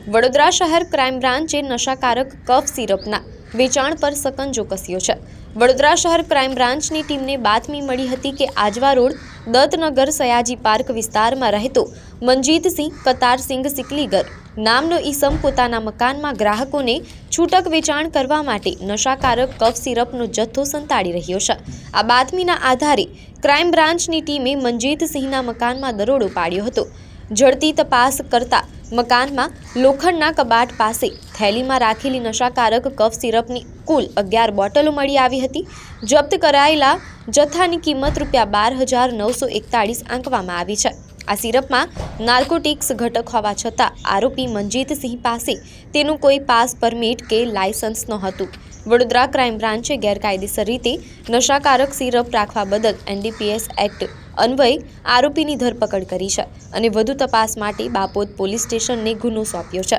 વડોદરા શહેર ક્રાઇમ બ્રાન્ચે નશાકારક કફ સિરપના વેચાણ પર સકંજો કસ્યો છે। વડોદરા શહેર ક્રાઇમ બ્રાન્ચની ટીમને બાતમી મળી હતી કે આજવા રોડ દત્તનગર સયાજી પાર્ક વિસ્તારમાં રહેતો મનજીતસિંહ કતારસિંહ સિકલીગર નામનો ઈસમ પોતાના મકાનમાં ગ્રાહકોને છૂટક વેચાણ કરવા માટે નશાકારક કફ સિરપનો જથ્થો સંતાડી રહ્યો છે। આ બાતમીના આધારે ક્રાઇમ બ્રાન્ચની ટીમે મનજીતસિંહના મકાનમાં દરોડો પાડ્યો હતો। ઝડપી તપાસ કરતા મકાનમાં લોખંડના કબાટ પાસે થેલીમાં રાખેલી નશાકારક કફ સિરપની કુલ 11 બોટલો મળી આવી હતી। જપ્ત કરાયેલા જથ્થાની કિંમત ₹12,941 આંકવામાં આવી છે। આ સિરપમાં નાર્કોટિક્સ ઘટક હોવા છતાં આરોપી મનજીતસિંહ પાસે તેનું કોઈ પાસ પરમિટ કે લાયસન્સ નહોતું। વડોદરા ક્રાઇમ બ્રાન્ચે ગેરકાયદેસર રીતે નશાકારક સિરપ રાખવા બદલ NDPS એક્ટ અન્વયે આરોપીની ધરપકડ કરી છે અને વધુ તપાસ માટે બાપોદ પોલીસ સ્ટેશનને ગુનો સોંપ્યો છે।